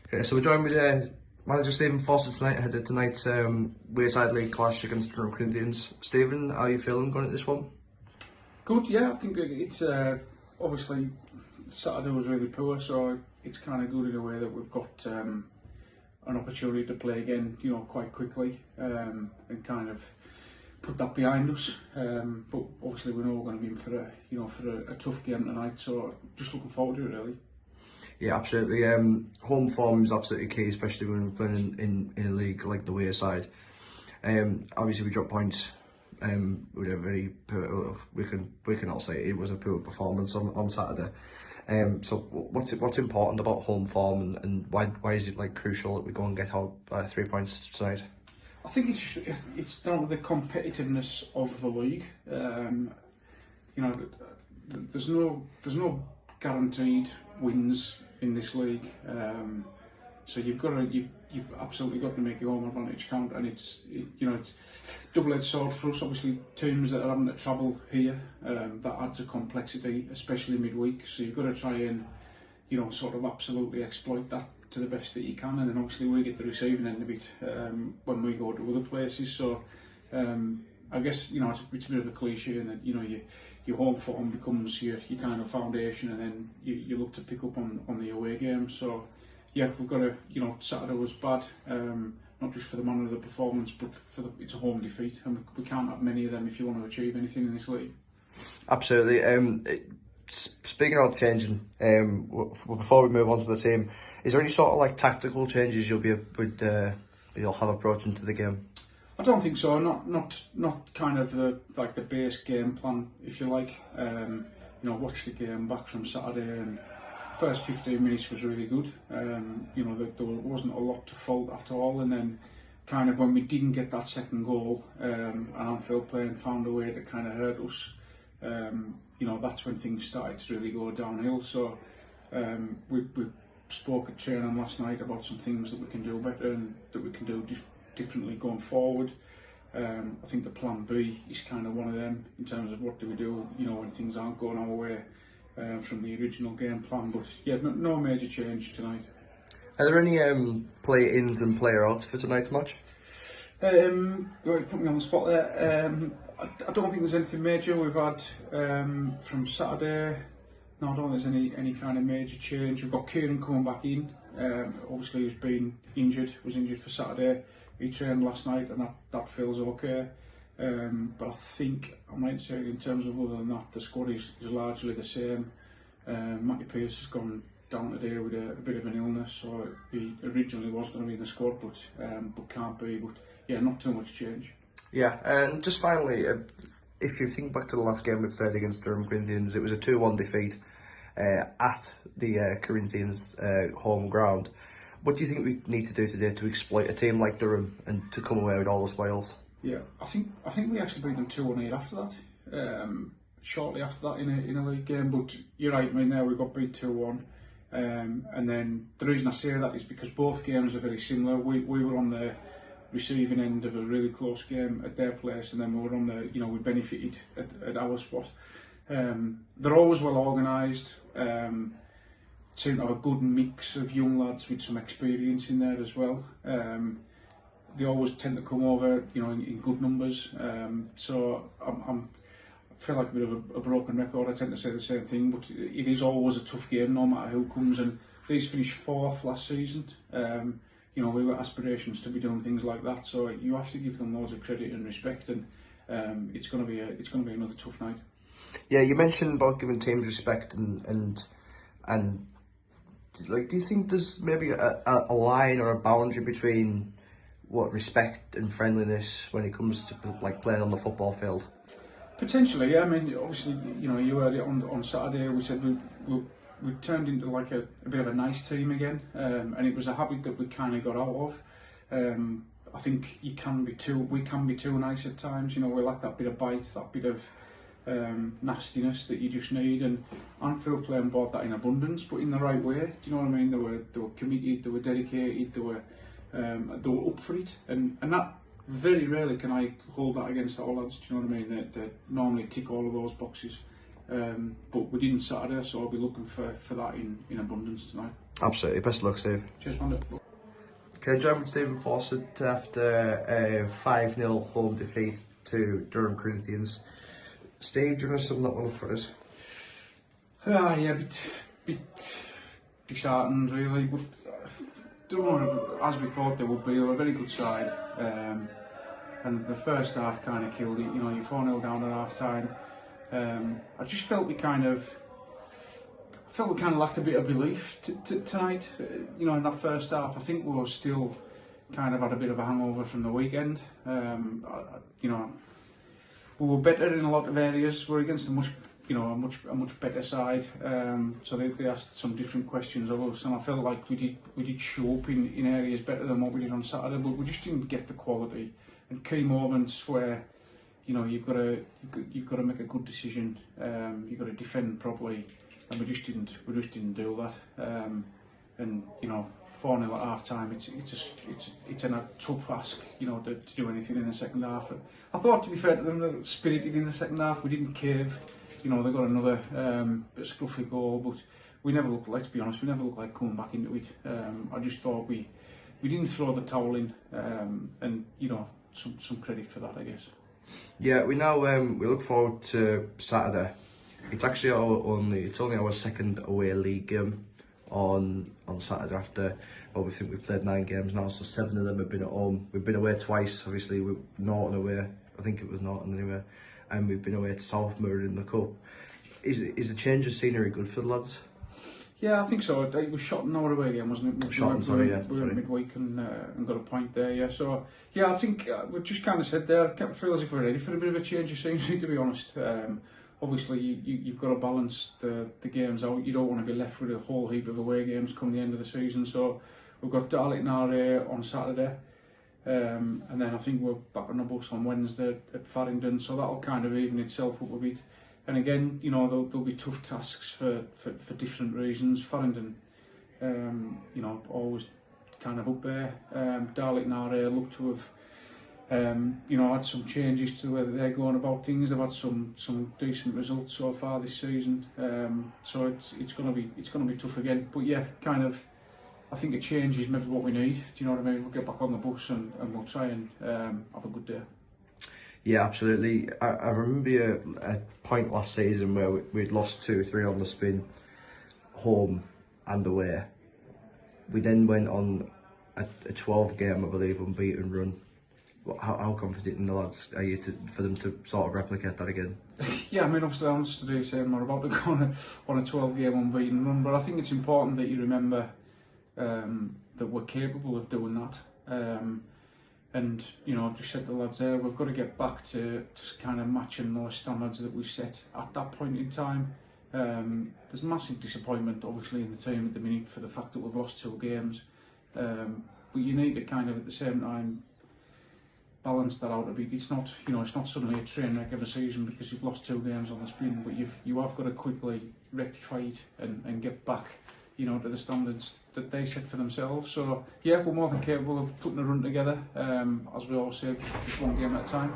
Okay, so we're joined with manager Stephen Foster tonight ahead of tonight's Wayside League clash against Durham Corinthians. Stephen, how are you feeling going at this one? Good, yeah. I think it's obviously Saturday was really poor, so it's kind of good in a way that we've got an opportunity to play again, quite quickly and kind of put that behind us. But obviously we know we're going to be in for a tough game tonight, so just looking forward to it really. Yeah, absolutely. Home form is absolutely key, especially when we're playing in a league like the Wayside. Obviously, we dropped points. With a very poor, we can all say it was a poor performance on Saturday. So what's important about home form and why is it crucial that we go and get out 3 points tonight? I think it's down to the competitiveness of the league. There's no guaranteed wins in this league, so you've absolutely got to make your home advantage count, and it's double-edged sword for us. Obviously, teams that are having to travel here, that adds a complexity, especially midweek. So you've got to try and sort of absolutely exploit that to the best that you can, and then obviously we get the receiving end of it when we go to other places. So I guess it's a bit of a cliche, and that your home form becomes your kind of foundation, and then you look to pick up on the away game. So yeah, we've got to Saturday was bad, not just for the manner of the performance, but it's a home defeat, and we can't have many of them if you want to achieve anything in this league. Absolutely. Speaking of changing, before we move on to the team, is there any sort of tactical changes you'll have approaching to the game? I don't think so. Not kind of the base game plan, if you like. Watch the game back from Saturday, and first 15 minutes was really good. There wasn't a lot to fault at all, and then kind of when we didn't get that second goal, and Anfield playing found a way to kind of hurt us. That's when things started to really go downhill. So we spoke at training last night about some things that we can do better and that we can do differently going forward. I think the plan B is kind of one of them in terms of what do we do, when things aren't going our way from the original game plan. But yeah, no major change tonight. Are there any play-ins and player-outs for tonight's match? You put me on the spot there. I don't think there's anything major we've had from Saturday. No, I don't think there's any kind of major change. We've got Kieran coming back in. Obviously he's been injured, was injured for Saturday. He trained last night, and that feels okay. But I think I might say in terms of other than that, the squad is largely the same. Matty Pearce has gone down today with a bit of an illness, so he originally was going to be in the squad, but can't be. But yeah, not too much change. Yeah, and just finally, if you think back to the last game we played against Durham Corinthians, it was a 2-1 defeat at the Corinthians home ground. What do you think we need to do today to exploit a team like Durham and to come away with all the spoils? Yeah, I think we actually beat them 2-1 after that. Shortly after that in a league game, but you're right. I mean, there we got beat 2-1, and then the reason I say that is because both games are very similar. We were on the receiving end of a really close game at their place, and then we were on the we benefited at our spot. They're always well organised. Seem to have a good mix of young lads with some experience in there as well. They always tend to come over, in good numbers. So I feel like a bit of a broken record. I tend to say the same thing, but it is always a tough game, no matter who comes. And these finished 4th last season. We got aspirations to be doing things like that. So you have to give them loads of credit and respect. And it's going to be another tough night. Yeah, you mentioned about giving teams respect and. Do you think there's maybe a line or a boundary between what respect and friendliness when it comes to playing on the football field? Potentially, yeah. I mean, obviously, you heard it on Saturday. We said we turned into a bit of a nice team again, and it was a habit that we kind of got out of. I think we can be too nice at times. We lack that bit of bite, that bit of nastiness that you just need, and Anfield playing brought that in abundance, but in the right way. Do you know what I mean? They were committed, they were dedicated, they were up for it, and that very rarely can I hold that against our lads. Do you know what I mean? They normally tick all of those boxes. But we didn't Saturday, so I'll be looking for that in abundance tonight. Absolutely. Best of luck, Steve. Cheers, man. Okay, joined Stephen Fawcett after a 5-0 home defeat to Durham Corinthians. Steve, do you want to sum that one up for us? Yeah, bit disheartened really, but Durham, as we thought they would be, they were a very good side. And the first half kind of killed it. You know, you're 4-0 down at half time. I just felt we kind of lacked a bit of belief tonight. You know, in that first half, I think we were still kind of had a bit of a hangover from the weekend. You know, we were better in a lot of areas. We're against a much better side. So they asked some different questions of us, and I felt like we did show up in areas better than what we did on Saturday, but we just didn't get the quality and key moments where, you know, you've got to make a good decision. You've got to defend properly, and we just didn't do that. And you know, 4-0 at half time, it's a tough ask, you know, to do anything in the second half. I thought, to be fair to them, they were spirited in the second half. We didn't cave. You know, they got another bit of scruffy goal, but we never looked like, to be honest, we never looked like coming back into it. I just thought we didn't throw the towel in, and you know, some credit for that, I guess. Yeah, we look forward to Saturday. It's actually only our second away league game on Saturday after, well, we think we've played 9 games now, so 7 of them have been at home. We've been away twice, obviously, with Norton away, I think it was Norton anyway, and we've been away to Southmere in the Cup. Is a change of scenery good for the lads? Yeah, I think so. It was Shotton our away game, wasn't it? We were midweek and got a point there, yeah. So, yeah, I think we just kind of said there, I feel as if we're ready for a bit of a change of scenery, to be honest. Obviously, you've got to balance the games out. You don't want to be left with a whole heap of away games come the end of the season. So, we've got Darlington on Saturday. And then I think we're back on the bus on Wednesday at Farringdon. So that'll kind of even itself up a bit. And again, you know, there'll be tough tasks for different reasons. Farringdon, you know, always kind of up there. Darlington look to have, you know, had some changes to the way that they're going about things. They've had some decent results so far this season. So it's gonna be tough again. But yeah, kind of, I think a change is maybe what we need. Do you know what I mean? We'll get back on the bus and we'll try and have a good day. Yeah, absolutely. I remember a point last season where we'd lost 2-3 on the spin, home and away. We then went on a 12-game, I believe, unbeaten run. How confident in the lads are you for them to sort of replicate that again? Yeah, I mean, obviously I'm just today saying we're about to go on a 12-game unbeaten run, but I think it's important that you remember that we're capable of doing that. And, you know, I've just said to the lads there, we've got to get back to kind of matching those standards that we set at that point in time. There's massive disappointment, obviously, in the team at the minute for the fact that we've lost 2 games. But you need to kind of, at the same time, balance that out a bit. It's not, you know, it's not suddenly a train wreck of a season because you've lost 2 games on the spin, but you have got to quickly rectify it and get back, you know, to the standards that they set for themselves. So yeah, we're more than capable of putting a run together. As we always say, just 1 game at a time.